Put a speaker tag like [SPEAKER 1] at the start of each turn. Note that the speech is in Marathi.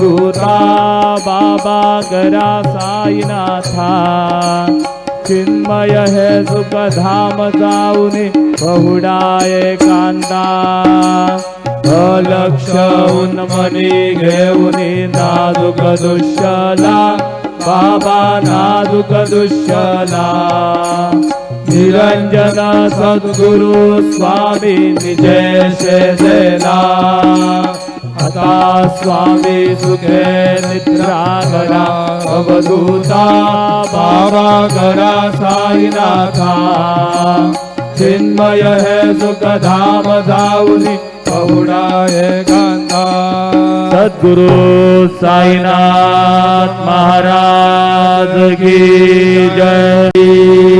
[SPEAKER 1] दूता बाबा गरा साईनाथा चिन्मय हे सुख धाम जाऊनी बहुडाये कांदा अलक्ष उन्मनी घेऊनी नाजुक दुष्यला बाबा नाजुक दुष्यला निरंजन सद्गुरु स्वामी निजय शेला आता स्वामी सुखे निद्रा करा अवधूता बाबा करा साईनाथा चिन्मय है सुख धाम जाऊनी बहुडाये कांदा सद्गुरु साईनाथ महाराज की जय।